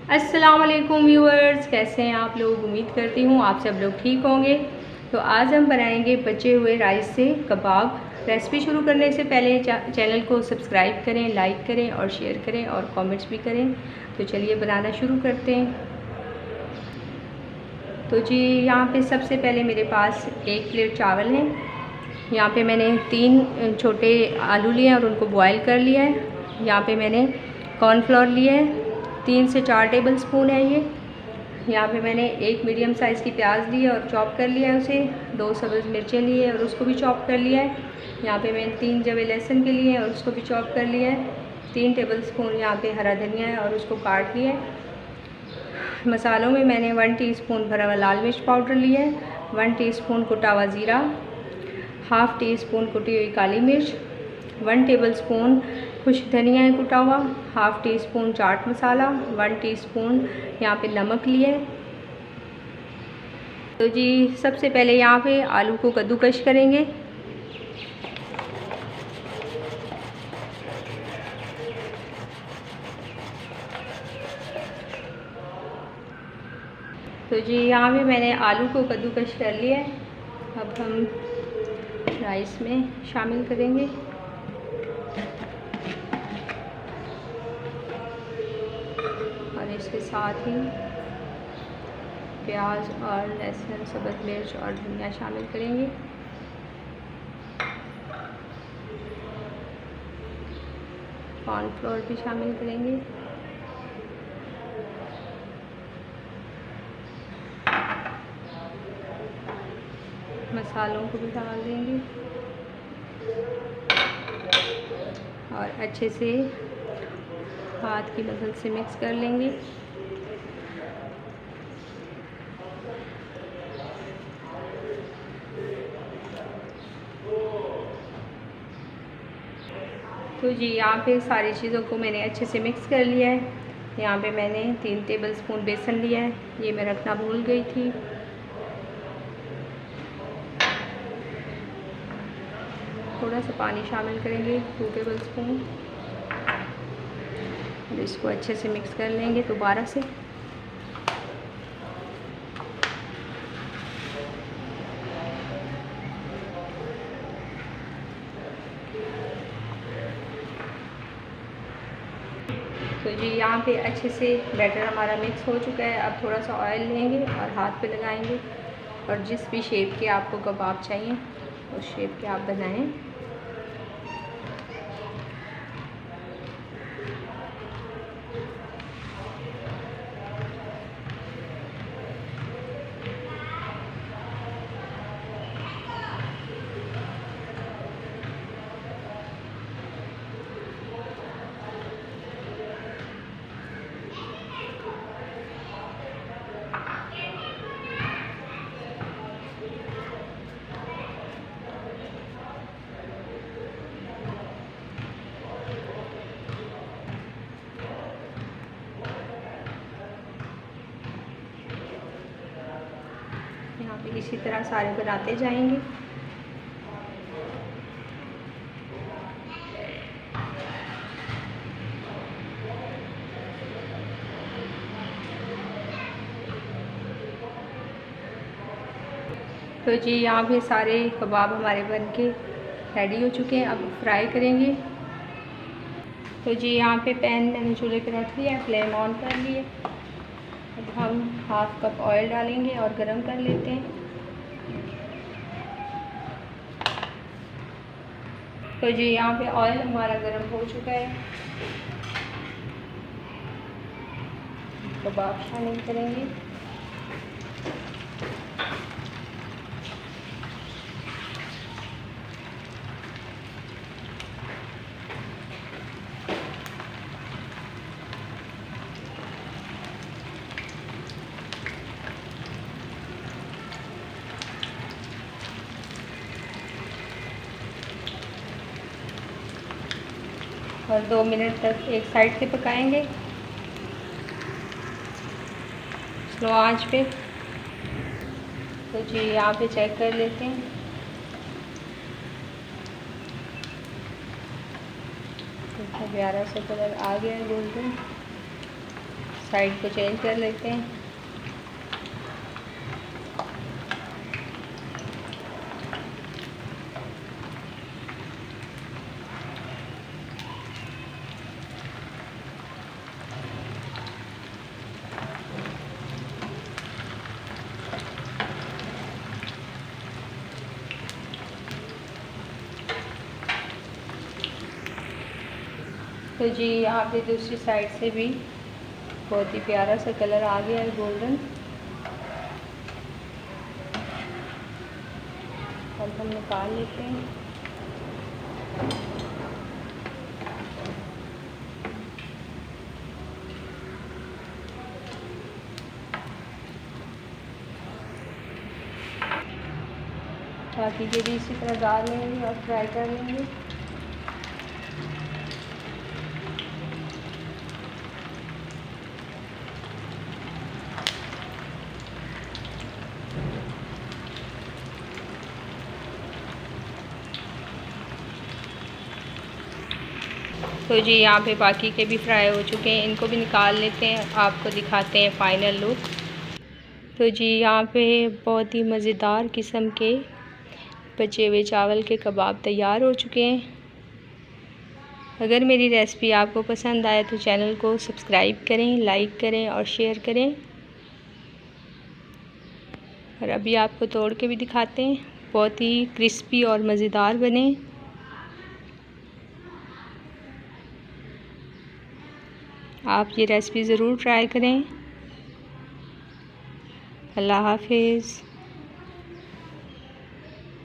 अस्सलाम वालेकुम व्यूअर्स, कैसे हैं आप लोग। उम्मीद करती हूँ आप सब लोग ठीक होंगे। तो आज हम बनाएंगे बचे हुए राइस से कबाब। रेसिपी शुरू करने से पहले चैनल को सब्सक्राइब करें, लाइक करें और शेयर करें और कमेंट्स भी करें। तो चलिए बनाना शुरू करते हैं। तो जी यहाँ पे सबसे पहले मेरे पास 1 प्लेट चावल है। यहाँ पे मैंने 3 छोटे आलू लिए हैं और उनको बॉईल कर लिया है। यहाँ पे मैंने कॉर्नफ्लोर लिया है, 3 से 4 टेबल स्पून है ये। यहाँ पे मैंने 1 मीडियम साइज़ की प्याज ली है और चॉप कर लिया है उसे। 2 सब्ज़ मिर्चें ली है और उसको भी चॉप कर लिया है। यहाँ पे मैंने 3 जवे लहसुन के लिए हैं और उसको भी चॉप कर लिया है। 3 टेबल स्पून यहाँ पे हरा धनिया है और उसको काट लिया है। मसालों में मैंने 1 टीस्पून भरा हुआ लाल मिर्च पाउडर लिया है, 1 टीस्पून कुटा हुआ ज़ीरा, हाफ़ टी स्पून कुटी हुई काली मिर्च, 1 टेबल स्पून खुश्क धनिया है कुटा हुआ, half tea spoon chaat masala, 1 teaspoon यहाँ पे नमक लिए। तो जी सबसे पहले यहाँ पे आलू को कद्दूकश करेंगे। तो जी यहाँ पे मैंने आलू को कद्दूकश कर लिया है। अब हम राइस में शामिल करेंगे। और इसके साथ ही प्याज और लहसुन, सब्ज़ मिर्च और धनिया शामिल करेंगे। कॉर्नफ्लोर भी शामिल करेंगे। मसालों को भी डाल देंगे और अच्छे से हाथ की मदद से मिक्स कर लेंगे। तो जी यहाँ पे सारी चीज़ों को मैंने अच्छे से मिक्स कर लिया है। यहाँ पे मैंने 3 टेबल स्पून बेसन लिया है, ये मैं रखना भूल गई थी। थोड़ा सा पानी शामिल करेंगे, 2 टेबल स्पून, और इसको अच्छे से मिक्स कर लेंगे दोबारा से। तो जी यहाँ पे अच्छे से बैटर हमारा मिक्स हो चुका है। अब थोड़ा सा ऑयल लेंगे और हाथ पे लगाएंगे और जिस भी शेप के आपको कबाब चाहिए उस शेप के आप बनाएं। यहाँ पे इसी तरह सारे बनाते जाएंगे। तो जी यहाँ पे सारे कबाब हमारे बनके रेडी हो चुके हैं। अब फ्राई करेंगे। तो जी यहाँ पे पैन मैंने चूल्हे पे रख लिया है, फ्लेम ऑन कर लिए। अब हम हाफ़ कप ऑयल डालेंगे और गरम कर लेते हैं। तो जी यहाँ पे ऑयल हमारा गरम हो चुका है। कबाब शामिल करेंगे। और 2 मिनट तक एक साइड से पकाएंगे स्लो आंच पे। तो जी यहाँ पे चेक कर लेते हैं। तो प्यारा सा कलर आ गया है गोल्डन। साइड को चेंज कर लेते हैं। तो जी यहाँ पे दूसरी साइड से भी बहुत ही प्यारा सा कलर आ गया है, गोल्डन। अब हम निकाल लेते हैं। बाकी के भी इसी तरह डाल लेंगे और फ्राई कर लेंगे। तो जी यहाँ पे बाकी के भी फ्राई हो चुके हैं, इनको भी निकाल लेते हैं, आपको दिखाते हैं फ़ाइनल लुक। तो जी यहाँ पे बहुत ही मज़ेदार किस्म के बचे हुए चावल के कबाब तैयार हो चुके हैं। अगर मेरी रेसिपी आपको पसंद आए तो चैनल को सब्सक्राइब करें, लाइक करें और शेयर करें। और अभी आपको तोड़ के भी दिखाते हैं, बहुत ही क्रिस्पी और मज़ेदार बने। आप ये रेसिपी ज़रूर ट्राई करें। अल्लाह हाफिज़।